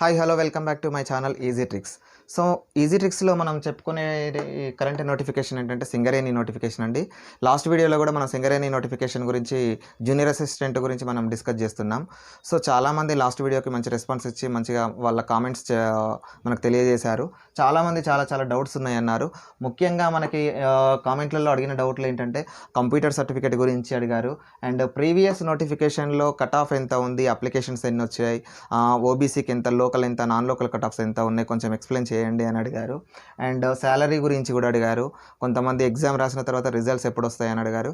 Hi hello welcome back to my channel easy tricks. So easy ట్రిక్స్లో మనం చెప్పుకునే current notification ఏంటంటే Singareni notification అండి. లాస్ట్ వీడియోలో కూడా మనం సింగరేణి నోటిఫికేషన్ గురించి జూనియర్ అసిస్టెంట్ గురించి మనం డిస్కస్ చేస్తున్నాం. సో చాలామంది లాస్ట్ వీడియోకి మంచి రెస్పాన్స్ ఇచ్చి మంచిగా వాళ్ళ కామెంట్స్ మనకు తెలియజేశారు. చాలామంది చాలా డౌట్స్ ఉన్నాయన్నారు. ముఖ్యంగా మనకి కామెంట్లలో అడిగిన డౌట్లు ఏంటంటే కంప్యూటర్ సర్టిఫికేట్ గురించి అడిగారు. అండ్ ప్రీవియస్ నోటిఫికేషన్లో కట్ ఆఫ్ ఎంత ఉంది, అప్లికేషన్స్ ఎన్ని వచ్చాయి, ఓబీసీకి ఎంత, లోకల్ ఎంత, నాన్ లోకల్ కట్ ఆఫ్స్ ఎంత ఉన్నాయి, కొంచెం ఎక్స్ప్లెయిన్ చేయండి అని అడిగారు. అండ్ శాలరీ గురించి కూడా అడిగారు. కొంతమంది ఎగ్జామ్ రాసిన తర్వాత రిజల్ట్స్ ఎప్పుడు వస్తాయని అడిగారు.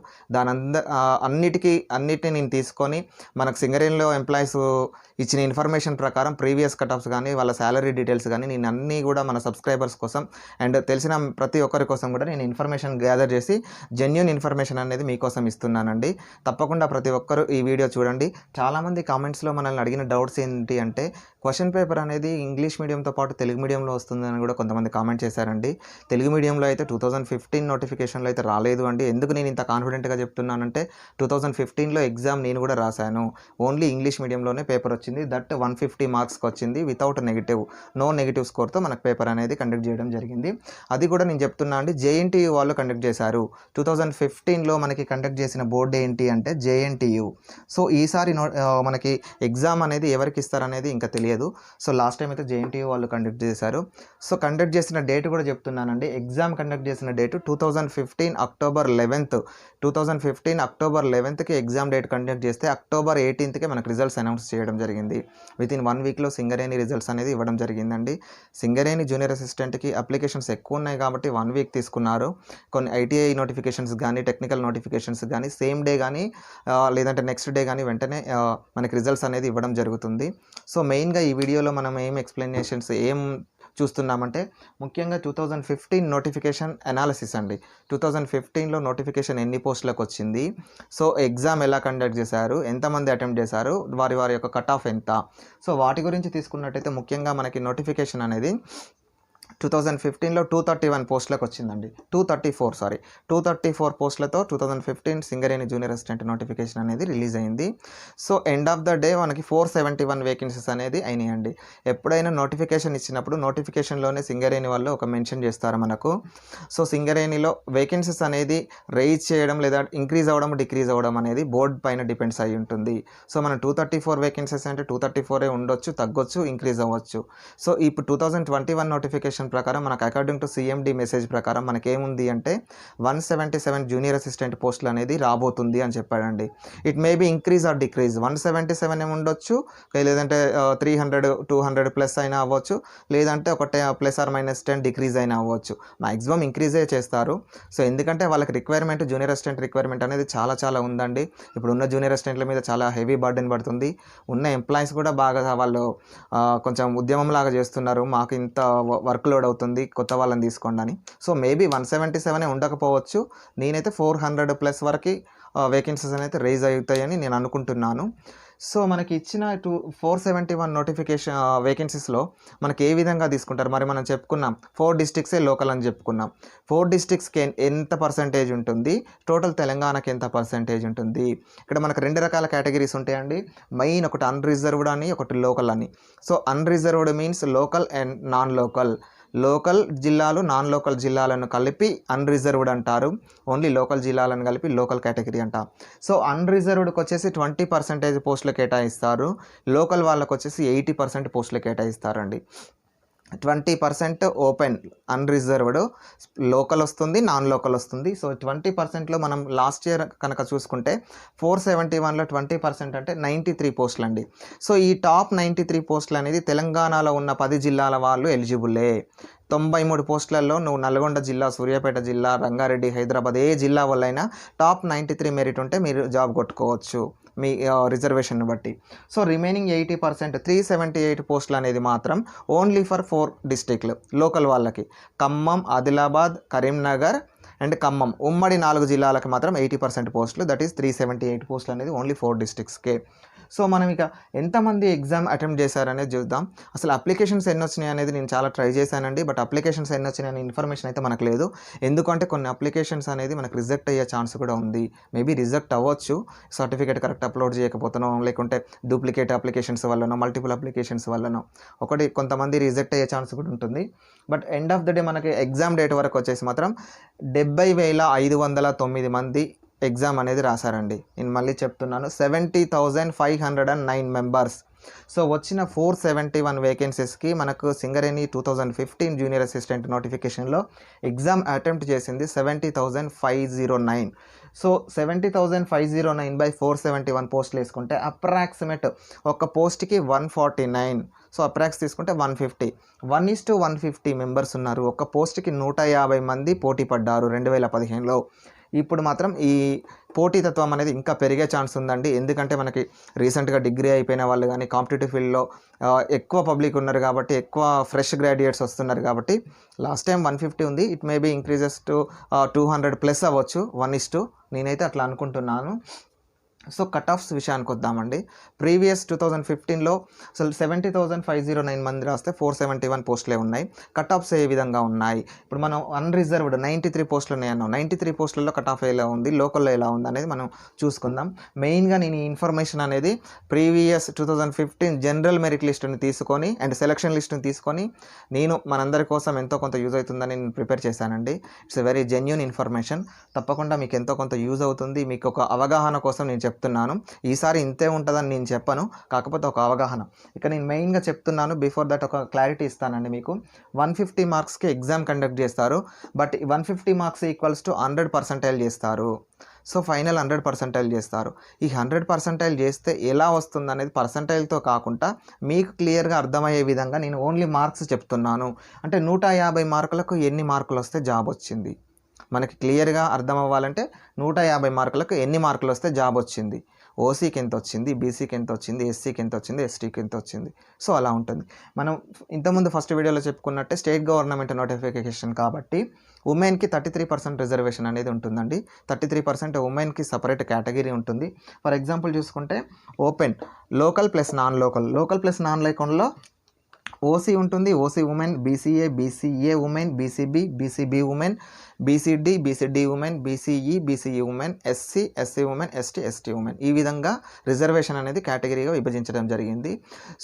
అన్నిటిని నేను తీసుకొని మనకు సింగరేణిలో ఎంప్లాయీస్ ఇచ్చిన ఇన్ఫర్మేషన్ ప్రకారం ప్రీవియస్ కట్ ఆఫ్స్ కానీ వాళ్ళ శాలరీ డీటెయిల్స్ కానీ నేను అన్నీ కూడా మన సబ్స్క్రైబర్స్ కోసం అండ్ తెలిసిన ప్రతి ఒక్కరి కోసం కూడా నేను ఇన్ఫర్మేషన్ గ్యాదర్ చేసి జెన్యూన్ ఇన్ఫర్మేషన్ అనేది మీకోసం ఇస్తున్నానండి. తప్పకుండా ప్రతి ఒక్కరు ఈ వీడియో చూడండి. చాలామంది కామెంట్స్లో మనల్ని అడిగిన డౌట్స్ ఏంటి అంటే క్వశ్చన్ పేపర్ అనేది ఇంగ్లీష్ మీడియంతో పాటు తెలుగు మీడియంలో వస్తుందని కూడా కొంతమంది కామెంట్ చేశారండి. తెలుగు మీడియంలో అయితే 2015 నోటిఫికేషన్లో అయితే రాలేదు అండి. ఎందుకు నేను ఇంత కాన్ఫిడెంట్గా చెప్తున్నానంటే 2015లో ఎగ్జామ్ నేను కూడా రాశాను. ఓన్లీ ఇంగ్లీష్ మీడియంలోనే పేపర్ వచ్చింది. దట్ 150 మార్క్స్కి వచ్చింది వితౌట్ నో నెగిటివ్ స్కోర్తో మనకు పేపర్ అనేది కండక్ట్ చేయడం జరిగింది. అది కూడా నేను చెప్తున్నా అండి, జేఎన్టీయూ వాళ్ళు కండక్ట్ చేశారు. 2015లో మనకి కండక్ట్ చేసిన బోర్డు ఏంటి అంటే జేఎన్టీయూ. సో ఈసారి మనకి ఎగ్జామ్ అనేది ఎవరికి ఇస్తారనేది ఇంకా తెలియదు. సో లాస్ట్ టైం అయితే జేఎన్టీయూ వాళ్ళు కండక్ట్ చేశారు. సో కండక్ట్ చేసిన డేట్ కూడా చెప్తున్నానండి. ఎగ్జామ్ కండక్ట్ చేసిన date 2015 October 11th. 2015 October 11th exam date conduct చేస్తే అక్టోబర్ 18th మనకు రిజల్ట్స్ అనౌన్స్ చేయడం జరిగింది. వితిన్ 1 వీక్లో సింగరేణి రిజల్ట్స్ అనేది ఇవ్వడం జరిగిందండి. సింగరేణి జూనియర్ అసిస్టెంట్కి అప్లికేషన్స్ ఎక్కువ ఉన్నాయి కాబట్టి 1 వీక్ తీసుకున్నారు. కొన్ని ఐటీఐ నోటిఫికేషన్స్ కానీ టెక్నికల్ నోటిఫికేషన్స్ కానీ సేమ్ డే కానీ లేదంటే నెక్స్ట్ డే కానీ వెంటనే మనకి రిజల్ట్స్ అనేది ఇవ్వడం జరుగుతుంది. సో మెయిన్గా ఈ వీడియోలో మనం ఏం చూస్తున్నామంటే ముఖ్యంగా 2015 నోటిఫికేషన్ అనాలిసిస్ అండి. 2015లో నోటిఫికేషన్ ఎన్ని పోస్టులకు వచ్చింది, సో ఎగ్జామ్ ఎలా కండక్ట్ చేశారు, ఎంతమంది అటెంప్ట్ చేశారు, వారి యొక్క కట్ ఆఫ్ ఎంత, సో వాటి గురించి తీసుకున్నట్టయితే ముఖ్యంగా మనకి నోటిఫికేషన్ అనేది 2015లో 231 పోస్టులకు వచ్చిందండి. 234 పోస్టులతో 2015 సింగరేణి జూనియర్ అసిస్టెంట్ నోటిఫికేషన్ అనేది రిలీజ్ అయింది. So end of the day మనకి 471 వేకెన్సీస్ అనేది అయినాయండి. ఎప్పుడైనా నోటిఫికేషన్ ఇచ్చినప్పుడు నోటిఫికేషన్లోనే సింగరేణి వాళ్ళు ఒక మెన్షన్ చేస్తారు మనకు. సో సింగరేణిలో వేకెన్సీస్ అనేది రైజ్ చేయడం లేదా ఇంక్రీజ్ అవ్వడం డిక్రీజ్ అవ్వడం అనేది బోర్డు పైన డిపెండ్స్ అయి ఉంటుంది. సో మనం 234 వేకెన్సీస్ అంటే 234 ఉండొచ్చు, తగ్గొచ్చు, ఇంక్రీజ్ అవ్వచ్చు. సో ఇప్పుడు 2021 నోటిఫికేషన్ ప్రకారం మనకు అకార్డింగ్ టు సిఎండి మెసేజ్ ప్రకారం మనకేముంది అంటే 177 జూనియర్ అసిస్టెంట్ పోస్టులు అనేది రాబోతుంది అని చెప్పాడండి. It may be increase or decrease. 177 ఏమి ఉండొచ్చు, లేదంటే 300 200 ప్లస్ అయినా అవ్వచ్చు, లేదంటే ఒక +or-10 డిక్రీజ్ అయినా అవ్వచ్చు. మ్యాక్సిమం ఇంక్రీజే చేస్తారు. సో ఎందుకంటే వాళ్ళకి రిక్వైర్మెంట్ జూనియర్ అసిస్టెంట్ రిక్వైర్మెంట్ అనేది చాలా ఉందండి. ఇప్పుడు ఉన్న జూనియర్ అసిస్టెంట్ల మీద చాలా హెవీ బర్డెన్ పడుతుంది. ఉన్న ఎంప్లాయీస్ కూడా బాగా వాళ్ళు కొంచెం ఉద్యమం లాగా చేస్తున్నారు, మాకు ఇంత వర్క్ లోడ్ అవుతుంది, కొత్త వాళ్ళని తీసుకోండి అని. సో మేబీ 177 ఉండకపోవచ్చు. నేనైతే 400+ వరకు వేకెన్సీస్ అనేది రైజ్ అవుతాయని నేను అనుకుంటున్నాను. సో మనకి ఇచ్చిన 471 నోటిఫికేషన్ వేకెన్సీస్లో మనకి ఏ విధంగా తీసుకుంటారు, మరి మనం చెప్పుకున్నాం 4 డిస్ట్రిక్ట్సే లోకల్ అని చెప్పుకున్నాం. 4 డిస్ట్రిక్ట్స్కి ఎంత పర్సెంటేజ్ ఉంటుంది, టోటల్ తెలంగాణకి ఎంత పర్సెంటేజ్ ఉంటుంది. ఇక్కడ మనకు 2 రకాల కేటగిరీస్ ఉంటాయండి. మెయిన్ ఒకటి అన్రిజర్వ్డ్ అని, ఒకటి లోకల్ అని. So unreserved means local and non local. Local జిల్లాలు నాన్ లోకల్ జిల్లాలను కలిపి అన్రిజర్వ్డ్ అంటారు. ఓన్లీ లోకల్ జిల్లాలను కలిపి లోకల్ కేటగిరీ అంటారు. సో అన్రిజర్వ్డ్కి వచ్చేసి 20% పోస్టులు కేటాయిస్తారు. లోకల్ వాళ్ళకు వచ్చేసి 80% పోస్టులు కేటాయిస్తారండి. 20% ఓపెన్ అన్రిజర్వ్డ్, లోకల్ వస్తుంది, నాన్ లోకల్ వస్తుంది. సో 20%లో మనం లాస్ట్ ఇయర్ కనుక చూసుకుంటే 471లో 20% అంటే 93 పోస్టులు అండి. సో ఈ టాప్ 93 పోస్టులు అనేది తెలంగాణలో ఉన్న 10 జిల్లాల వాళ్ళు ఎలిజిబులే. 93 పోస్టులలో నువ్వు నల్గొండ జిల్లా, సూర్యాపేట జిల్లా, రంగారెడ్డి, హైదరాబాద్ ఏ జిల్లా వాళ్ళైనా టాప్ 93 మెరిట్ ఉంటే మీరు జాబ్ కొట్టుకోవచ్చు మీ రిజర్వేషన్ బట్టి. సో రిమైనింగ్ 80% 378 పోస్టులు అనేది మాత్రం ఓన్లీ ఫర్ 4 డిస్ట్రిక్ట్లు లోకల్ వాళ్ళకి. ఖమ్మం, ఆదిలాబాద్, కరీంనగర్ అండ్ ఖమ్మం ఉమ్మడి 4 జిల్లాలకు మాత్రం 80% పోస్టులు, దట్ ఈస్ 378 పోస్టులు అనేది ఓన్లీ 4 డిస్ట్రిక్ట్స్కే. సో మనం ఇక ఎంతమంది ఎగ్జామ్ అటెంప్ట్ చేశారనేది చూద్దాం. అసలు అప్లికేషన్స్ ఎన్ని వచ్చినాయి అనేది నేను చాలా ట్రై చేశానండి. బట్ అప్లికేషన్స్ ఎన్ని వచ్చినాయి అనే ఇన్ఫర్మేషన్ అయితే మనకు లేదు. ఎందుకంటే కొన్ని అప్లికేషన్స్ అనేది మనకు రిజెక్ట్ అయ్యే ఛాన్స్ కూడా ఉంది. మేబీ రిజెక్ట్ అవ్వచ్చు, సర్టిఫికేట్ కరెక్ట్ అప్లోడ్ చేయకపోతేనో, లేకుంటే డూప్లికేట్ అప్లికేషన్స్ వల్లనో, మల్టిపుల్ అప్లికేషన్స్ వల్లనో కొంతమంది రిజెక్ట్ అయ్యే ఛాన్స్ కూడా ఉంటుంది. But end of the day మనకి ఎగ్జామ్ డేట్ వరకు వచ్చేసి మాత్రం 70,509 మంది ఎగ్జామ్ అనేది రాశారండి. నేను మళ్ళీ చెప్తున్నాను, 70,509 మెంబర్స్. సో వచ్చిన 471 వేకెన్సీస్కి మనకు సింగరేణి 2015 జూనియర్ అసిస్టెంట్ నోటిఫికేషన్లో ఎగ్జామ్ అటెంప్ట్ చేసింది 70,509. సో 70,509 బై 471 పోస్టులు వేసుకుంటే అప్రాక్సిమేట్ ఒక పోస్ట్కి 149. సో అప్రాక్స్ తీసుకుంటే 150. 1:150 మెంబర్స్ ఉన్నారు. ఒక పోస్ట్కి 150 మంది పోటీ పడ్డారు 2015లో. ఇప్పుడు మాత్రం ఈ పోటీతత్వం అనేది ఇంకా పెరిగే ఛాన్స్ ఉందండి. ఎందుకంటే మనకి రీసెంట్గా డిగ్రీ అయిపోయిన వాళ్ళు కానీ కాంపిటేటివ్ ఫీల్డ్లో ఎక్కువ పబ్లిక్ ఉన్నారు కాబట్టి, ఎక్కువ ఫ్రెష్ గ్రాడ్యుయేట్స్ వస్తున్నారు కాబట్టి, లాస్ట్ టైం 150 ఉంది, it may be increases to 200+ అవ్వచ్చు 1:2. నేనైతే అట్లా అనుకుంటున్నాను. సో కట్ ఆఫ్స్ విషయానికి వద్దామండి. ప్రీవియస్ 2015లో అసలు 70,509 మంది రాస్తే 471 పోస్టులే ఉన్నాయి. కట్ ఆఫ్స్ ఏ విధంగా ఉన్నాయి? ఇప్పుడు మనం అన్రిజర్వ్డ్ 93 పోస్టులు ఉన్నాయన్నాం. 93 పోస్టులలో కట్ ఆఫ్ ఎలా ఉంది, లోకల్లో ఎలా ఉంది అనేది మనం చూసుకుందాం. మెయిన్గా నేను ఈ ఇన్ఫర్మేషన్ అనేది ప్రీవియస్ 2015 జనరల్ మెరిట్ లిస్టుని తీసుకొని అండ్ సెలక్షన్ లిస్టుని తీసుకొని నేను మనందరి కోసం ఎంతో కొంత యూజ్ అవుతుందని నేను ప్రిపేర్ చేశానండి. It's a very genuine information. తప్పకుండా మీకు ఎంతో కొంత యూజ్ అవుతుంది. మీకు ఒక అవగాహన కోసం నేను చెప్తున్నాను. ఈసారి ఇంతే ఉంటుందని నేను చెప్పను, కాకపోతే ఒక అవగాహన. ఇక నేను మెయిన్గా చెప్తున్నాను, బిఫోర్ దట్ ఒక క్లారిటీ ఇస్తానండి మీకు. 150 మార్క్స్కి ఎగ్జామ్ కండక్ట్ చేస్తారు. బట్ 150 మార్క్స్ ఈక్వల్స్ టు 100% చేస్తారు. సో ఫైనల్ 100% చేస్తారు. ఈ 100% చేస్తే ఎలా వస్తుంది అనేది పర్సంటైల్తో కాకుండా మీకు క్లియర్గా అర్థమయ్యే విధంగా నేను ఓన్లీ మార్క్స్ చెప్తున్నాను. అంటే 150 మార్కులకు ఎన్ని మార్కులు వస్తే జాబ్ వచ్చింది, మనకి క్లియర్గా అర్థం అవ్వాలంటే 150 మార్కులకు ఎన్ని మార్కులు వస్తే జాబ్ వచ్చింది, ఓసీకి ఎంత వచ్చింది, బీసీకి ఎంత వచ్చింది, ఎస్సీకి ఎంత వచ్చింది, ఎస్టీకి ఎంత వచ్చింది. సో అలా ఉంటుంది. మనం ఇంతకుముందు ఫస్ట్ వీడియోలో చెప్పుకున్నట్టే స్టేట్ గవర్నమెంట్ నోటిఫికేషన్ కాబట్టి ఉమెన్కి 33% రిజర్వేషన్ అనేది ఉంటుందండి. 33% ఉమెన్కి సపరేట్ కేటగిరీ ఉంటుంది. ఫర్ ఎగ్జాంపుల్ చూసుకుంటే open, local plus non local, local plus non లోకల్లో ఓసీ ఉంటుంది, OC women, BCA, BCA women, BCB, BCB women, BCD, BCD women, BCE, BCE women, SC, SC women, ST, ST women. ఈ విధంగా reservation అనేది కేటగిరీగా విభజించడం జరిగింది.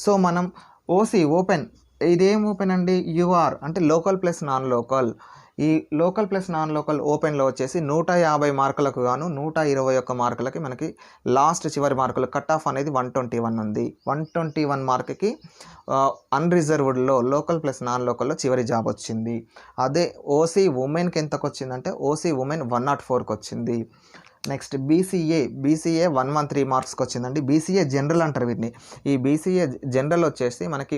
So మనం OC open, ఇదేం ఓపెన్ అండి, యూఆర్ అంటే లోకల్ ప్లస్ నాన్ లోకల్. ఈ లోకల్ ప్లస్ నాన్ లోకల్ ఓపెన్లో వచ్చేసి 150 మార్కులకు గాను 121 మార్కులకి మనకి లాస్ట్ చివరి మార్కులు కట్ ఆఫ్ అనేది 121 ఉంది. 121 మార్కుకి అన్రిజర్వ్డ్లో లోకల్ ప్లస్ నాన్ లోకల్లో చివరి జాబ్ వచ్చింది. అదే ఓసీ ఉమెన్కి ఎంతకు వచ్చిందంటే ఓసీ ఉమెన్ 104కి వచ్చింది. నెక్స్ట్ బీసీఏ, బీసీఏ 113 మార్క్స్కి వచ్చిందండి. బీసీఏ జనరల్ అంటారు వీటిని. ఈ బీసీఏ జనరల్ వచ్చేసి మనకి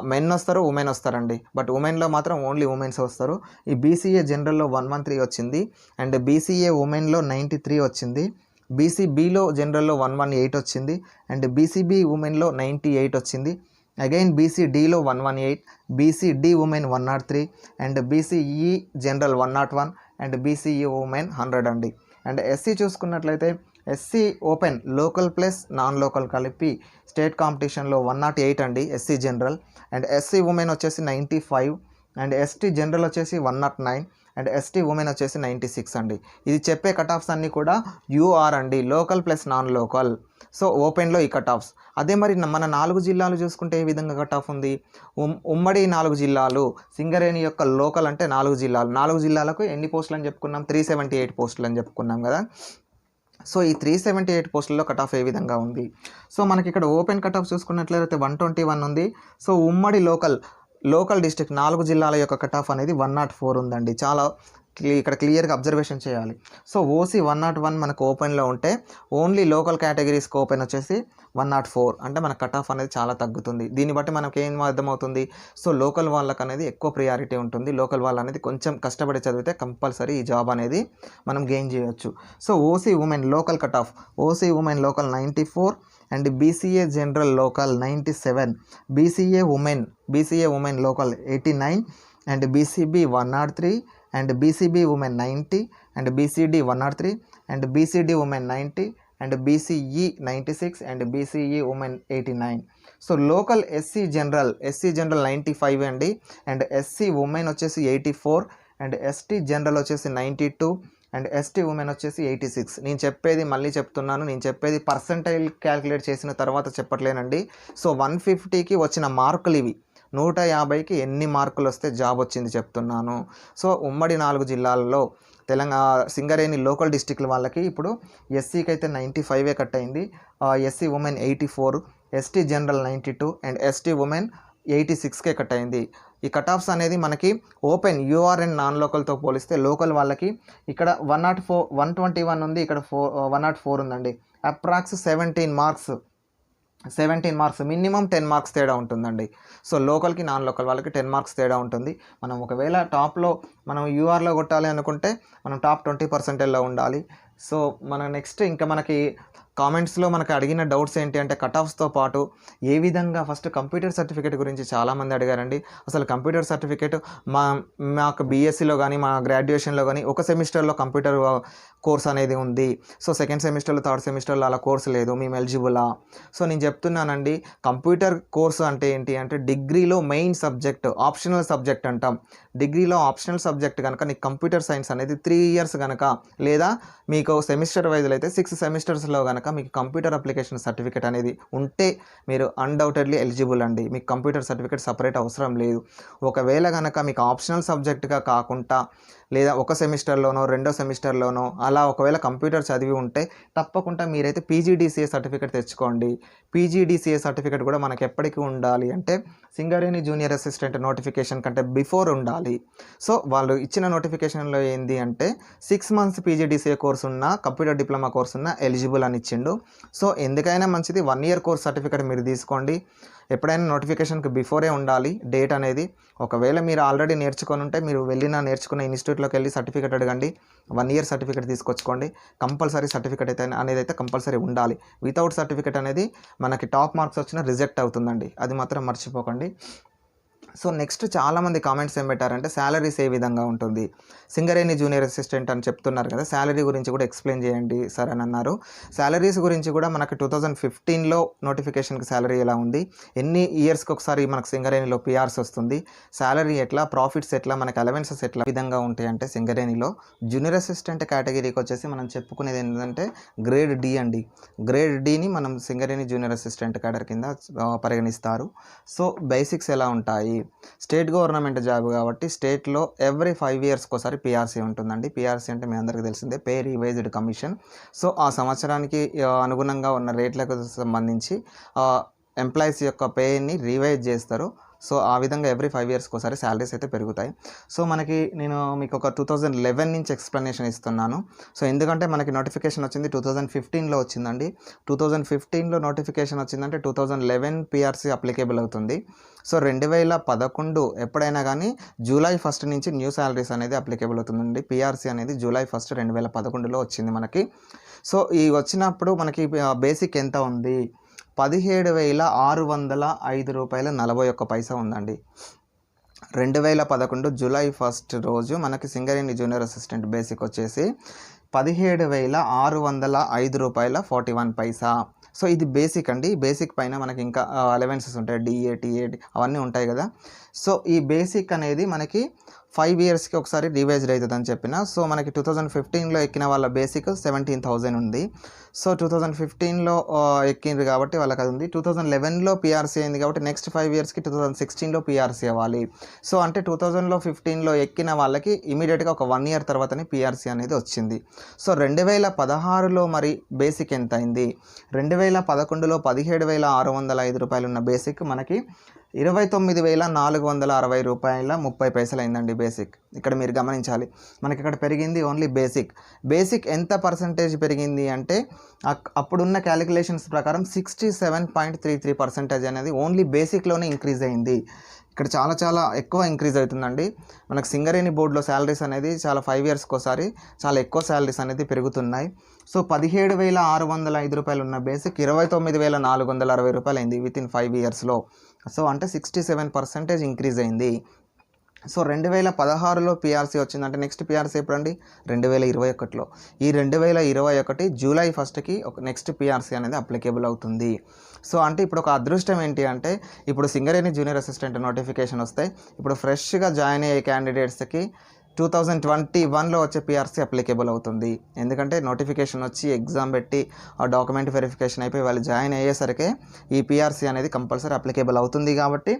మెన్ వస్తారు, ఉమెన్ వస్తారండి. బట్ ఉమెన్లో మాత్రం ఓన్లీ ఉమెన్స్ వస్తారు. ఈ బీసీఏ జనరల్లో 113 వచ్చింది. అండ్ బీసీఏ ఉమెన్లో 93 వచ్చింది. బీసీబీలో జనరల్లో 118 వచ్చింది. అండ్ బీసీబీ ఉమెన్లో 98 వచ్చింది. అగైన్ బీసీడీలో 118, BCD women 103, and BCE general 101, and BCE women 100 అండి. అండ్ ఎస్సీ చూసుకున్నట్లయితే SC open local plus non local కలిపి స్టేట్ కాంపిటీషన్లో 108 అండి SC general. And SC women వచ్చేసి 95, అండ్ ఎస్టీ జనరల్ వచ్చేసి 109, అండ్ ఎస్టీ ఉమెన్ వచ్చేసి 96 అండి. ఇది చెప్పే కట్ ఆఫ్స్ అన్నీ కూడా యూఆర్ అండి, local plus non local. So ఓపెన్లో ఈ కట్ ఆఫ్స్. అదే మరి మన 4 జిల్లాలు చూసుకుంటే ఏ విధంగా కట్ ఆఫ్ ఉంది, ఉమ్మడి 4 జిల్లాలు, సింగరేణి యొక్క లోకల్ అంటే 4 జిల్లాలు. 4 జిల్లాలకు ఎన్ని పోస్టులు అని చెప్పుకున్నాం, 378 పోస్టులు అని చెప్పుకున్నాం కదా. సో ఈ 378 పోస్టుల్లో కట్ ఆఫ్ ఏ విధంగా ఉంది. సో మనకి ఇక్కడ ఓపెన్ కట్ ఆఫ్ చూసుకున్నట్లయితే 121 ఉంది. సో ఉమ్మడి లోకల్ డిస్ట్రిక్ట్ 4 జిల్లాల యొక్క కట్ ఆఫ్ అనేది 104 ఉందండి. చాలా ఇక్కడ క్లియర్గా అబ్జర్వేషన్ చేయాలి. సో ఓసీ 101 మనకు ఓపెన్లో ఉంటే ఓన్లీ లోకల్ కేటగిరీస్కి ఓపెన్ వచ్చేసి 104. అంటే మన కట్ ఆఫ్ అనేది చాలా తగ్గుతుంది. దీన్ని బట్టి మనకి ఏం అర్థమవుతుంది, సో లోకల్ వాళ్ళకి అనేది ఎక్కువ ప్రియారిటీ ఉంటుంది. లోకల్ వాళ్ళు అనేది కొంచెం కష్టపడి చదివితే కంపల్సరీ ఈ జాబ్ అనేది మనం గెయిన్ చేయొచ్చు. So OC women local cut off, OC women local 94, and BCA general local 97, BCA women local 89, and BCB 103, and BCB women 90, and BCD 103, and BCD women 90, and BCE 96 and BCE women 89. So local SC general 95 అండి, and SC women వచ్చేసి 84, and ST general వచ్చేసి 92, and ST women వచ్చేసి 86. నేను చెప్పేది మళ్ళీ చెప్తున్నాను, నేను చెప్పేది పర్సంటైల్ క్యాలిక్యులేట్ చేసిన తర్వాత చెప్పట్లేనండి. సో 150కి వచ్చిన మార్కులు ఇవి, 150కి ఎన్ని మార్కులు వస్తే జాబ్ వచ్చింది చెప్తున్నాను. సో ఉమ్మడి 4 జిల్లాల్లో సింగరేణి లోకల్ డిస్టిక్ల వాళ్ళకి ఇప్పుడు ఎస్సీకి అయితే 95 కట్ అయింది, SC women 84, ST general 92 and ST women 86కే కట్ అయింది. ఈ కట్ ఆఫ్స్ అనేది మనకి ఓపెన్ యూఆర్ఎన్ నాన్ లోకల్తో పోలిస్తే లోకల్ వాళ్ళకి ఇక్కడ 121 ఉంది, ఇక్కడ 104 ఉందండి. అప్రాక్స్ 17 మార్క్స్ మినిమం 10 మార్క్స్ తేడా ఉంటుందండి. సో లోకల్కి నాన్ లోకల్ వాళ్ళకి 10 మార్క్స్ తేడా ఉంటుంది. మనం ఒకవేళ టాప్లో మనం యూఆర్లో కొట్టాలి అనుకుంటే మనం టాప్ 20%లో ఉండాలి. సో మన నెక్స్ట్ ఇంకా మనకి కామెంట్స్లో మనకు అడిగిన డౌట్స్ ఏంటి అంటే కట్ ఆఫ్స్తో పాటు ఏ విధంగా ఫస్ట్ కంప్యూటర్ సర్టిఫికేట్ గురించి చాలామంది అడిగారండి. అసలు కంప్యూటర్ సర్టిఫికేట్ మాకు బీఎస్సీలో కానీ మా గ్రాడ్యుయేషన్లో కానీ ఒక సెమిస్టర్లో కంప్యూటర్ కోర్స్ అనేది ఉంది. సో సెకండ్ సెమిస్టర్లో థర్డ్ సెమిస్టర్లో అలా కోర్స్ లేదు, మేము ఎలిజిబులా? సో నేను చెప్తున్నానండి, కంప్యూటర్ కోర్సు అంటే ఏంటి అంటే డిగ్రీలో మెయిన్ సబ్జెక్ట్, ఆప్షనల్ సబ్జెక్ట్ అంటాం. డిగ్రీలో ఆప్షనల్ సబ్జెక్ట్ కనుక నీకు కంప్యూటర్ సైన్స్ అనేది 3 ఇయర్స్ కనుక, లేదా మీకు సెమిస్టర్ వైజ్లో అయితే 6 సెమిస్టర్స్లో కనుక మీకు కంప్యూటర్ అప్లికేషన్ సర్టిఫికేట్ అనేది ఉంటే మీరు అన్డౌటెడ్లీ ఎలిజిబుల్ అండి. మీకు కంప్యూటర్ సర్టిఫికేట్ సపరేట్ అవసరం లేదు. ఒకవేళ కనుక మీకు ఆప్షనల్ సబ్జెక్ట్గా కాకుండా లేదా ఒక సెమిస్టర్లోనో 2వ సెమిస్టర్లోనో అలా ఒకవేళ కంప్యూటర్ చదివి ఉంటే తప్పకుండా మీరైతే పీజీడీసీఏ సర్టిఫికేట్ తెచ్చుకోండి. పీజీడీసీఏ సర్టిఫికేట్ కూడా మనకు ఎప్పటికీ ఉండాలి అంటే సింగరేణి జూనియర్ అసిస్టెంట్ నోటిఫికేషన్ కంటే బిఫోర్ ఉండాలి. సో వాళ్ళు ఇచ్చిన నోటిఫికేషన్లో ఏంది అంటే 6 మంత్స్ పీజీడీసీఏ కోర్స్ ఉన్న, కంప్యూటర్ డిప్లొమా కోర్స్ ఉన్న ఎలిజిబుల్ అని ఇచ్చిండు. సో ఎందుకైనా మంచిది 1 ఇయర్ కోర్స్ సర్టిఫికేట్ మీరు తీసుకోండి. ఎప్పుడైనా నోటిఫికేషన్కి బిఫోరే ఉండాలి డేట్ అనేది. ఒకవేళ మీరు ఆల్రెడీ నేర్చుకొని ఉంటే మీరు నేర్చుకున్న ఇన్స్టిట్యూట్లోకి వెళ్ళి సర్టిఫికేట్ అడగండి, 1 ఇయర్ సర్టిఫికేట్ తీసుకొచ్చుకోండి. కంపల్సరీ సర్టిఫికేట్ అయితే కంపల్సరీ ఉండాలి. వితౌట్ సర్టిఫికేట్ అనేది మనకి టాప్ మార్క్స్ వచ్చినా రిజెక్ట్ అవుతుందండి, అది మాత్రం మర్చిపోకండి. సో నెక్స్ట్ చాలామంది కామెంట్స్ ఏం పెట్టారంటే శాలరీస్ ఏ విధంగా ఉంటుంది, సింగరేణి జూనియర్ అసిస్టెంట్ అని చెప్తున్నారు కదా, శాలరీ గురించి కూడా ఎక్స్ప్లెయిన్ చేయండి సార్ అని అన్నారు. శాలరీస్ గురించి కూడా మనకు 2015లో నోటిఫికేషన్కి శాలరీ ఎలా ఉంది, ఎన్ని ఇయర్స్కి ఒకసారి మనకు సింగరేణిలో పిఆర్స్ వస్తుంది, శాలరీ ఎట్లా, ప్రాఫిట్స్ ఎట్లా, మనకు అలవెన్సెస్ ఎట్లా విధంగా ఉంటాయి అంటే సింగరేణిలో జూనియర్ అసిస్టెంట్ కేటగిరీకి వచ్చేసి మనం చెప్పుకునేది ఏంటంటే గ్రేడ్ డి అండి. గ్రేడ్ డిని మనం సింగరేణి జూనియర్ అసిస్టెంట్ క్యాడర్ కింద పరిగణిస్తారు. సో బేసిక్స్ ఎలా ఉంటాయి, స్టేట్ గవర్నమెంట్ జాబ్ కాబట్టి స్టేట్లో ఎవ్రీ 5 ఇయర్స్కి ఒకసారి పిఆర్సీ ఉంటుందండి. పిఆర్సీ అంటే మీ అందరికీ తెలిసిందే, పే రివైజ్డ్ కమిషన్. సో ఆ సంవత్సరానికి అనుగుణంగా ఉన్న రేట్లకు సంబంధించి ఎంప్లాయీస్ యొక్క పేని రివైజ్ చేస్తారు. సో ఆ విధంగా ఎవ్రీ 5 ఇయర్స్కి ఒకసారి శాలరీస్ అయితే పెరుగుతాయి. సో నేను మీకు ఒక 2011 నుంచి ఎక్స్ప్లెనేషన్ ఇస్తున్నాను. సో ఎందుకంటే మనకి నోటిఫికేషన్ వచ్చింది 2015లో వచ్చిందండి. 2015లో నోటిఫికేషన్ వచ్చిందంటే 2011 పిఆర్సీ అప్లికేబుల్ అవుతుంది. సో 2011 ఎప్పుడైనా కానీ జూలై 1 నుంచి న్యూ శాలరీస్ అనేది అప్లికేబుల్ అవుతుందండి. పిఆర్సీ అనేది జూలై 1, 2011లో వచ్చింది మనకి. సో ఈ వచ్చినప్పుడు మనకి బేసిక్ ఎంత ఉంది, 17,605 రూపాయల 41 పైసా ఉందండి. 2011 జూలై 1 రోజు మనకి సింగరేణి జూనియర్ అసిస్టెంట్ బేసిక్ వచ్చేసి 17,605 రూపాయల 41 పైసా. సో ఇది బేసిక్ అండి. బేసిక్ పైన మనకి ఇంకా అలవెన్సెస్ ఉంటాయి, డిఏ, టీఏ అవన్నీ ఉంటాయి కదా. సో ఈ బేసిక్ అనేది మనకి 5 ఇయర్స్కి ఒకసారి రివైజ్డ్ అవుతుంది అని చెప్పిన. సో మనకి 2015లో ఎక్కిన వాళ్ళ బేసిక్ 17,000 ఉంది. సో 2015లో ఎక్కిండ్రు కాబట్టి వాళ్ళకి అది ఉంది. 2011లో పిఆర్సీ అయింది కాబట్టి నెక్స్ట్ 5 ఇయర్స్కి 2016లో పిఆర్సీ అవ్వాలి. సో అంటే 2015లో ఎక్కిన వాళ్ళకి ఇమీడియట్గా ఒక 1 ఇయర్ తర్వాతనే పిఆర్సీ అనేది వచ్చింది. సో 2016లో మరి బేసిక్ ఎంత అయింది, 2011లో 17,605 రూపాయలు ఉన్న బేసిక్ మనకి 29,460 రూపాయల 30 పైసలు అయిందండి బేసిక్. ఇక్కడ మీరు గమనించాలి, మనకి ఇక్కడ పెరిగింది ఓన్లీ బేసిక్ ఎంత పర్సంటేజ్ పెరిగింది అంటే అప్పుడున్న క్యాలిక్యులేషన్స్ ప్రకారం 67.33% అనేది ఓన్లీ బేసిక్లోనే ఇంక్రీజ్ అయింది. ఇక్కడ చాలా ఎక్కువ ఇంక్రీజ్ అవుతుందండి. మనకు సింగరేణి బోర్డులో శాలరీస్ అనేది చాలా 5 ఇయర్స్కి ఒకసారి చాలా ఎక్కువ శాలరీస్ అనేది పెరుగుతున్నాయి. సో 17,605 రూపాయలు ఉన్న బేసిక్ 29,460 రూపాయలు అయింది విత్ ఇన్ 5 ఇయర్స్లో. సో అంటే 67% ఇంక్రీజ్ అయింది. సో 2016లో పిఆర్సీ వచ్చిందంటే నెక్స్ట్ పిఆర్సీ ఎప్పుడండి 2021లో. ఈ 2021 జూలై 1కి ఒక నెక్స్ట్ పిఆర్సీ అనేది అప్లికేబుల్ అవుతుంది. సో అంటే ఇప్పుడు ఒక అదృష్టం ఏంటి అంటే ఇప్పుడు సింగరేణి జూనియర్ అసిస్టెంట్ నోటిఫికేషన్ వస్తే ఇప్పుడు ఫ్రెష్గా జాయిన్ అయ్యే క్యాండిడేట్స్కి 2021లో వచ్చే పిఆర్సీ అప్లికేబుల్ అవుతుంది. ఎందుకంటే నోటిఫికేషన్ వచ్చి ఎగ్జామ్ పెట్టి ఆ డాక్యుమెంట్ వెరిఫికేషన్ అయిపోయి వాళ్ళు జాయిన్ అయ్యేసరికి ఈ పిఆర్సీ అనేది కంపల్సరీ అప్లికేబుల్ అవుతుంది కాబట్టి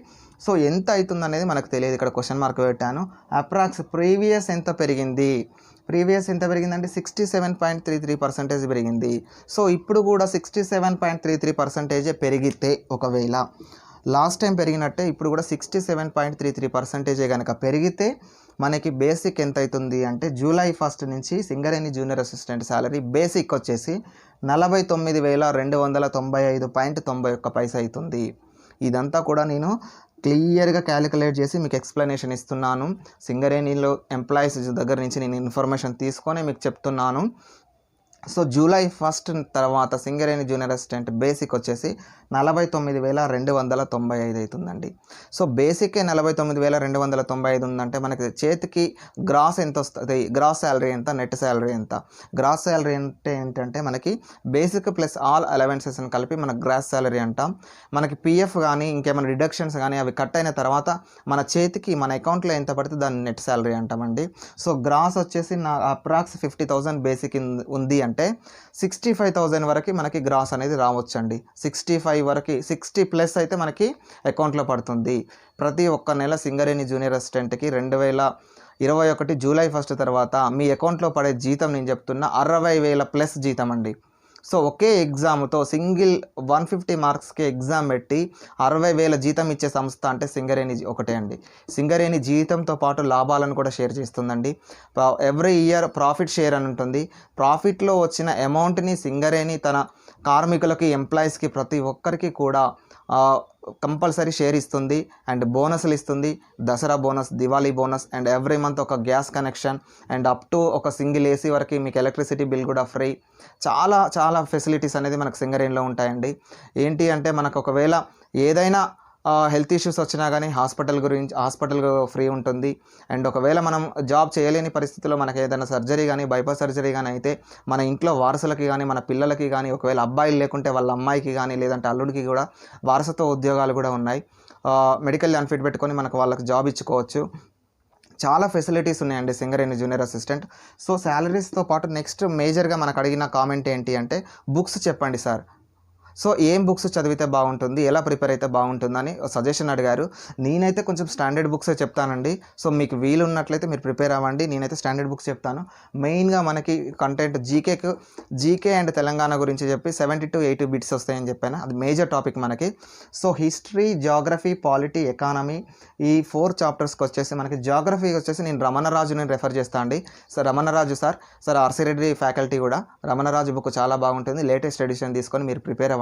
సో ఎంత అవుతుంది అనేది మనకు తెలియదు. ఇక్కడ క్వశ్చన్ మార్క్ పెట్టాను. అప్రాక్స్ ప్రీవియస్ ఎంత పెరిగింది అంటే 67.33% పెరిగింది. సో ఇప్పుడు కూడా 67.33% పెరిగితే ఒకవేళ లాస్ట్ టైం పెరిగినట్టే ఇప్పుడు కూడా 67.33% కనుక పెరిగితే మనకి బేసిక్ ఎంత అవుతుంది అంటే జూలై 1 నుంచి Singareni junior assistant salary basic వచ్చేసి 49,295.91 అవుతుంది. ఇదంతా కూడా నేను క్లియర్గా క్యాలిక్యులేట్ చేసి మీకు ఎక్స్ప్లెనేషన్ ఇస్తున్నాను. సింగరేణిలో ఎంప్లాయీస్ దగ్గర నుంచి నేను ఇన్ఫర్మేషన్ తీసుకొని మీకు చెప్తున్నాను. సో జూలై 1 తర్వాత సింగరేణి జూనియర్ అసిస్టెంట్ బేసిక్ వచ్చేసి 49,295 అవుతుందండి. సో బేసిక్కే 49,295 ఉందంటే మనకి చేతికి గ్రాస్ ఎంత వస్తుంది, గ్రాస్ శాలరీ ఎంత, నెట్ శాలరీ ఎంత. గ్రాస్ శాలరీ అంటే ఏంటంటే మనకి బేసిక్ ప్లస్ ఆల్ అలవెన్సెస్ని కలిపి మనకు గ్రాస్ శాలరీ అంటాం. మనకి పిఎఫ్ కానీ ఇంకేమైనా రిడక్షన్స్ కానీ అవి కట్ అయిన తర్వాత మన చేతికి మన అకౌంట్లో ఎంత పడితే దాన్ని నెట్ శాలరీ అంటామండి. సో గ్రాస్ వచ్చేసి నా అప్రాక్స్ 50,000 బేసిక్ ఉంది అంటే 65,000 వరకు మనకి గ్రాస్ అనేది రావచ్చండి. 65 వరకు 60 ప్లస్ అయితే మనకి అకౌంట్లో పడుతుంది. ప్రతి ఒక్క నెల సింగరేణి జూనియర్ అసిస్టెంట్కి 2021 జూలై 1 తర్వాత మీ అకౌంట్లో పడే జీతం నేను చెప్తున్నా 60,000 ప్లస్ జీతం అండి. సో ఒకే ఎగ్జామ్తో సింగిల్ 150 మార్క్స్కి ఎగ్జామ్ పెట్టి 60,000 జీతం ఇచ్చే సంస్థ అంటే సింగరేణి ఒకటే అండి. సింగరేణి జీతంతో పాటు లాభాలను కూడా షేర్ చేస్తుందండి. ఎవ్రీ ఇయర్ ప్రాఫిట్ షేర్ అని ఉంటుంది. ప్రాఫిట్లో వచ్చిన అమౌంట్ని సింగరేణి తన కార్మికులకి, ఎంప్లాయీస్కి ప్రతి ఒక్కరికి కూడా కంపల్సరీ షేర్ ఇస్తుంది అండ్ బోనస్లు ఇస్తుంది. Dussehra bonus, Diwali bonus and every month ఒక gas connection and up to ఒక సింగిల్ ఏసీ వరకు మీకు ఎలక్ట్రిసిటీ బిల్ కూడా ఫ్రీ. చాలా చాలా ఫెసిలిటీస్ అనేది మనకు సింగరేణిలో ఉంటాయండి. ఏంటి అంటే మనకు ఒకవేళ ఏదైనా హెల్త్ ఇష్యూస్ వచ్చినా కానీ హాస్పిటల్ ఫ్రీ ఉంటుంది. అండ్ ఒకవేళ మనం జాబ్ చేయలేని పరిస్థితుల్లో మనకి ఏదైనా సర్జరీ కానీ బైపాస్ సర్జరీ కానీ అయితే మన ఇంట్లో వారసులకి కానీ మన పిల్లలకి కానీ ఒకవేళ అబ్బాయిలు లేకుంటే వాళ్ళ అమ్మాయికి కానీ లేదంటే అల్లుడికి కూడా వారసత్వ ఉద్యోగాలు కూడా ఉన్నాయి. మెడికల్ అన్ఫిట్ పెట్టుకొని మనకు వాళ్ళకి జాబ్ ఇచ్చుకోవచ్చు. చాలా ఫెసిలిటీస్ ఉన్నాయండి సింగరేణి జూనియర్ అసిస్టెంట్. సో శాలరీస్తో పాటు నెక్స్ట్ మేజర్గా మనకు అడిగిన కామెంట్ ఏంటి అంటే బుక్స్ చెప్పండి సార్. సో ఏం బుక్స్ చదివితే బాగుంటుంది, ఎలా ప్రిపేర్ అయితే బాగుంటుందని సజెషన్ అడిగారు. నేనైతే కొంచెం స్టాండర్డ్ బుక్సే చెప్తానండి. సో మీకు వీలు ఉన్నట్లయితే మీరు ప్రిపేర్ అవ్వండి. నేనైతే స్టాండర్డ్ బుక్స్ చెప్తాను. మెయిన్గా మనకి కంటెంట్ జీకే అండ్ తెలంగాణ గురించి చెప్పి 70 to 80 బిట్స్ వస్తాయని చెప్పాను. అది మేజర్ టాపిక్ మనకి. So history, geography, polity, economy ఈ 4 చాప్టర్స్కి వచ్చేసి మనకి జాగ్రఫీ వచ్చేసి నేను రమణరాజుని రెఫర్ చేస్తాను అండి. Sir Ramana Raju sir R C Reddy faculty కూడా రమణరాజు బుక్ చాలా బాగుంటుంది. లేటెస్ట్ ఎడిషన్ తీసుకొని మీరు ప్రిపేర్ అవ్వండి.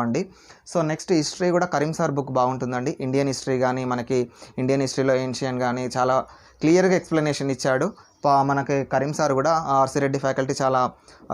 సో నెక్స్ట్ హిస్టరీ కూడా కరీం సార్ బుక్ బాగుంటుందండి. ఇండియన్ హిస్టరీ కానీ మనకి ఇండియన్ హిస్టరీలో ఏన్షియన్ కానీ చాలా క్లియర్గా ఎక్స్ప్లెనేషన్ ఇచ్చాడు. మనకి కరీం సార్ కూడా ఆర్సిరెడ్డి ఫ్యాకల్టీ చాలా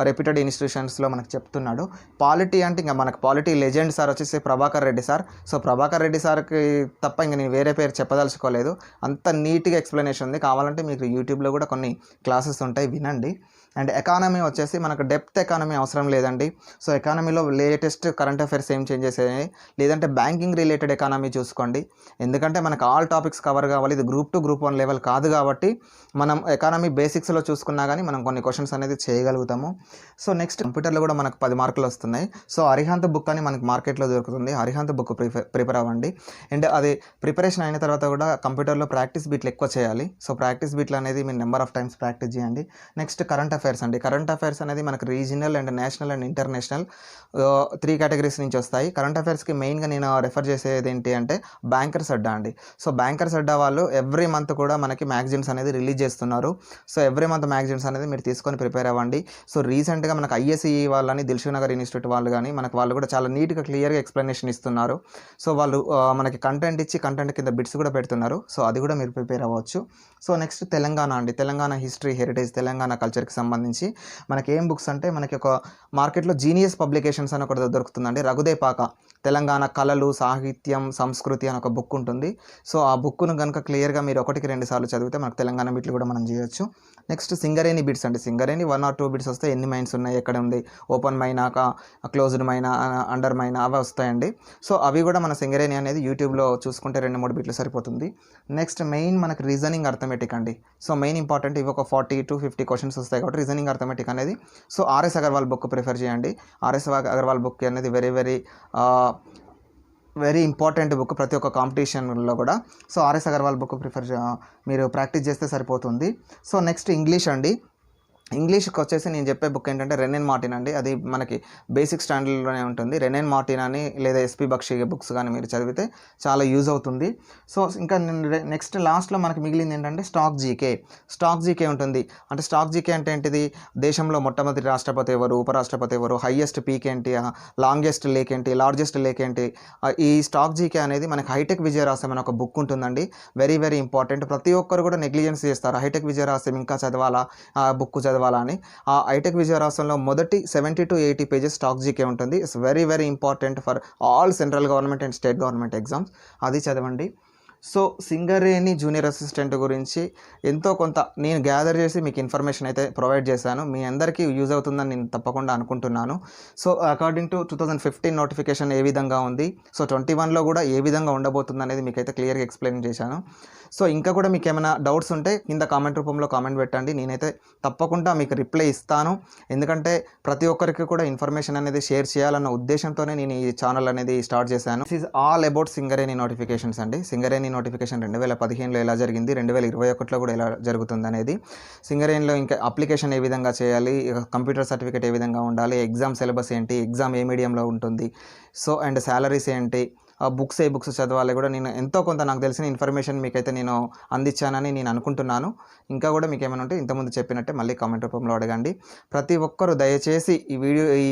రెప్యూటెడ్ ఇన్స్టిట్యూషన్స్లో మనకు చెప్తున్నాడు. పాలిటీ అంటే ఇంకా మనకు పాలిటీ లెజెండ్ సార్ వచ్చేసి ప్రభాకర్ రెడ్డి సార్. సో ప్రభాకర్ రెడ్డి సార్కి తప్ప ఇంక నేను వేరే పేరు చెప్పదలుచుకోలేదు. అంత నీట్గా ఎక్స్ప్లెనేషన్ ఉంది. కావాలంటే మీకు యూట్యూబ్లో కూడా కొన్ని క్లాసెస్ ఉంటాయి, వినండి. అండ్ ఎకానమీ వచ్చేసి మనకు డెప్త్ ఎకానమీ అవసరం లేదండి. సో ఎకానమీలో లేటెస్ట్ కరెంట్ అఫైర్స్ ఏం చేంజెస్ అయ్యాయి, లేదంటే బ్యాంకింగ్ రిలేటెడ్ ఎకానమీ చూసుకోండి. ఎందుకంటే మనకు ఆల్ టాపిక్స్ కవర్ కావాలి. ఇది Group 2, Group 1 లెవెల్ కాదు కాబట్టి మనం ఎకానమీ బేసిక్స్లో చూసుకున్నా కానీ మనం కొన్ని క్వశ్చన్స్ అనేది చేయగలుగుతాము. సో నెక్స్ట్ కంప్యూటర్లో కూడా మనకు 10 మార్కులు వస్తున్నాయి. సో అరిహంత్ బుక్ అని మనకు మార్కెట్లో దొరుకుతుంది. అరిహంత్ బుక్ ప్రిపేర్ అవ్వండి. అండ్ అది ప్రిపరేషన్ అయిన తర్వాత కూడా కంప్యూటర్లో ప్రాక్టీస్ బిట్లు ఎక్కువ చేయాలి. సో ప్రాక్టీస్ బిట్లు అనేది మీరు నెంబర్ ఆఫ్ టైమ్స్ ప్రాక్టీస్ చేయండి. నెక్స్ట్ కరెంట్ అఫైర్స్ అండి. కరెంట్ అఫైర్స్ అనేది మనకు regional and national and international 3 categories నుంచి వస్తాయి. కరెంట్ అఫైర్స్కి మెయిన్గా నేను రెఫర్ చేసేది ఏంటి అంటే బ్యాంకర్స్ అడ్డా అండి. సో బ్యాంకర్స్ అడ్డా వాళ్ళు ఎవ్రీ మంత్ కూడా మనకి మ్యాగజైన్స్ అనేది రిలీజ్ చేస్తున్నారు. సో ఎవ్రీ మంత్ మ్యాగజైన్స్ అనేది మీరు తీసుకొని ప్రిపేర్ అవ్వండి. సో రీసెంట్గా మనకు ఐఎస్ఈ వాళ్ళని దిల్సుఖ్ నగర్ ఇన్స్టిట్యూట్ వాళ్ళు కానీ వాళ్ళు కూడా చాలా నీట్గా క్లియర్గా ఎక్స్ప్లెనేషన్ ఇస్తున్నారు. సో వాళ్ళు మనకి కంటెంట్ ఇచ్చి కంటెంట్ కింద బిట్స్ కూడా పెడుతున్నారు. సో అది కూడా మీరు ప్రిపేర్ అవ్వచ్చు. సో నెక్స్ట్ తెలంగాణ అండి. తెలంగాణ హిస్టరీ, హెరిటేజ్, తెలంగాణ కల్చర్కి సంబంధించి సంబంధించి మనకి ఏం బుక్స్ అంటే మనకి ఒక మార్కెట్లో జీనియస్ పబ్లికేషన్స్ అని ఒకటి దొరుకుతుందండి. రఘుదేపాక తెలంగాణ కళలు, సాహిత్యం, సంస్కృతి అని ఒక బుక్ ఉంటుంది. సో ఆ బుక్ను కనుక క్లియర్గా మీరు 1-2 సార్లు చదివితే మనకు తెలంగాణ బిట్లు కూడా మనం చేయొచ్చు. నెక్స్ట్ సింగరేణి బిట్స్ అండి. సింగరేణి 1 or 2 బిట్స్ వస్తే ఎన్ని మైన్స్ ఉన్నాయి, ఎక్కడ ఉంది, ఓపెన్ మైనాక, క్లోజ్డ్ మైనా, అండర్ మైనా అవి వస్తాయండి. సో అవి కూడా మన సింగరేణి అనేది యూట్యూబ్లో చూసుకుంటే 2-3 బిట్లు సరిపోతుంది. నెక్స్ట్ మెయిన్ మనకి రీజనింగ్ అర్థమెటిక్ అండి. సో మెయిన్ ఇంపార్టెంట్ ఇవి ఒక 40-50 క్వశ్చన్స్ వస్తాయి కాబట్టి రీజనింగ్ అర్థమెటిక్ అనేది so RS Agarwal book prefer చేయండి. ఆర్ఎస్ అగర్వాల్ బుక్ అనేది వెరీ ఇంపార్టెంట్ బుక్ ప్రతి ఒక్క కాంపిటీషన్లో కూడా. సో ఆర్ఎస్ అగర్వాల్ బుక్ మీరు ప్రాక్టీస్ చేస్తే సరిపోతుంది. సో నెక్స్ట్ ఇంగ్లీష్ అండి. ఇంగ్లీష్కి వచ్చేసి నేను చెప్పే బుక్ ఏంటంటే రెన్ మార్టిన్ అండి. అది మనకి బేసిక్ స్టాండర్డ్లోనే ఉంటుంది. రెన్ మార్టిన్ అని లేదా ఎస్పి బక్షి బుక్స్ కానీ మీరు చదివితే చాలా యూజ్ అవుతుంది. సో ఇంకా నెక్స్ట్ లాస్ట్లో మనకి మిగిలింది ఏంటంటే స్టాక్ జీకే ఉంటుంది. అంటే స్టాక్ జీకే అంటే ఏంటిది, దేశంలో మొట్టమొదటి రాష్ట్రపతి ఎవరు, ఉపరాష్ట్రపతి ఎవరు, హైయెస్ట్ పీక్ ఏంటి, లాంగెస్ట్ లేక్ ఏంటి, లార్జెస్ట్ లేక్ ఏంటి, ఈ స్టాక్ జీకే అనేది మనకి హైటెక్ విజయరహస్యం అనే ఒక బుక్ ఉంటుందండి. Very very important. ప్రతి ఒక్కరు కూడా నెగ్లిజెన్స్ చేస్తారు. హైటెక్ విజయరహస్యం ఇంకా చదవాలా, ఆ బుక్ చదవాలని. ఆ హైటెక్ విజయరహస్యంలో మొదటి 70 to 80 పేజెస్ స్టాక్ జీకే ఉంటుంది. It's very very important for all central government and state government exams. అది చదవండి. సో సింగరేణి జూనియర్ అసిస్టెంట్ గురించి ఎంతో కొంత నేను గ్యాదర్ చేసి మీకు ఇన్ఫర్మేషన్ అయితే ప్రొవైడ్ చేశాను. మీ అందరికీ యూజ్ అవుతుందని నేను తప్పకుండా అనుకుంటున్నాను. సో అకార్డింగ్ టు 2015 నోటిఫికేషన్ ఏ విధంగా ఉంది, సో 21లో కూడా ఏ విధంగా ఉండబోతుంది అనేది మీకైతే క్లియర్గా ఎక్స్ప్లెయిన్ చేశాను. సో ఇంకా కూడా మీకు ఏమైనా డౌట్స్ ఉంటే కింద కామెంట్ రూపంలో కామెంట్ పెట్టండి. నేనైతే తప్పకుండా మీకు రిప్లై ఇస్తాను. ఎందుకంటే ప్రతి ఒక్కరికి కూడా ఇన్ఫర్మేషన్ అనేది షేర్ చేయాలన్న ఉద్దేశంతోనే నేను ఈ ఛానల్ అనేది స్టార్ట్ చేశాను. This is all about Singareni notifications అండి. సింగరేణి నోటిఫికేషన్ 2015లో ఎలా జరిగింది, 2021లో కూడా ఎలా జరుగుతుంది అనేది, సింగరేణిలో ఇంకా అప్లికేషన్ ఏ విధంగా చేయాలి, కంప్యూటర్ సర్టిఫికేట్ ఏ విధంగా ఉండాలి, ఎగ్జామ్ సిలబస్ ఏంటి, ఎగ్జామ్ ఏ మీడియంలో ఉంటుంది, సో అండ్ శాలరీస్ ఏంటి, బుక్స్ చదవాలి కూడా నేను ఎంతో కొంత నాకు తెలిసిన ఇన్ఫర్మేషన్ మీకైతే నేను అందించానని నేను అనుకుంటున్నాను. ఇంకా కూడా మీకు ఏమైనా ఉంటే ఇంతకుముందు చెప్పినట్టే మళ్ళీ కామెంట్ రూపంలో అడగండి. ప్రతి ఒక్కరు దయచేసి ఈ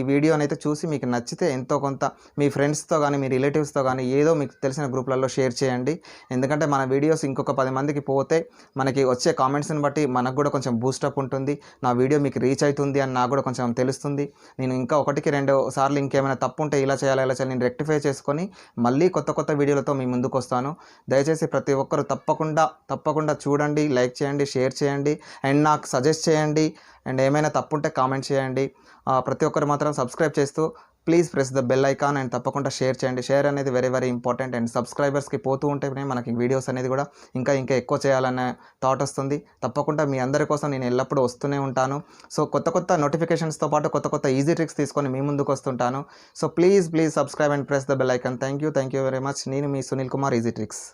వీడియోని అయితే చూసి మీకు నచ్చితే ఎంతో కొంత మీ ఫ్రెండ్స్తో కానీ మీ రిలేటివ్స్తో కానీ ఏదో మీకు తెలిసిన గ్రూప్లలో షేర్ చేయండి. ఎందుకంటే మన వీడియోస్ ఇంకొక 10 మందికి పోతే మనకి వచ్చే కామెంట్స్ని బట్టి మనకు కూడా కొంచెం బూస్టప్ ఉంటుంది. నా వీడియో మీకు రీచ్ అవుతుంది అని నాకు కూడా కొంచెం తెలుస్తుంది. నేను ఇంకా 1-2 సార్లు ఇంకేమైనా తప్పు ఉంటే ఇలా చేయాలి నేను రెక్టిఫై చేసుకొని మళ్ళీ కొత్త వీడియోలతో మీ ముందుకు వస్తాను. దయచేసి ప్రతి ఒక్కరు తప్పకుండా చూడండి, లైక్ చేయండి, షేర్ చేయండి అండ్ నాకు సజెస్ట్ చేయండి అండ్ ఏమైనా తప్పు ఉంటే కామెంట్ చేయండి. ప్రతి ఒక్కరు మాత్రం సబ్స్క్రైబ్ చేస్తూ please press the bell icon and తప్పకుండా షేర్ చేయండి. షేర్ అనేది వెరీ వెరీ ఇంపార్టెంట్ అండ్ సబ్స్క్రైబర్స్కి పోతూ ఉంటేనే మనకి వీడియోస్ అనేది కూడా ఇంకా ఎక్కువ చేయాలనే థాట్ వస్తుంది. తప్పకుండా మీ అందరి కోసం నేను ఎల్లప్పుడూ వస్తూనే ఉంటాను. సో కొత్త నోటిఫికేషన్స్తో పాటు కొత్త ఈజీ ట్రిక్స్ తీసుకొని మీ ముందుకు వస్తుంటాను. So please subscribe and press the bell icon. Thank you very much. నేను మీ సునీల్ కుమార్, ఈజీ ట్రిక్స్.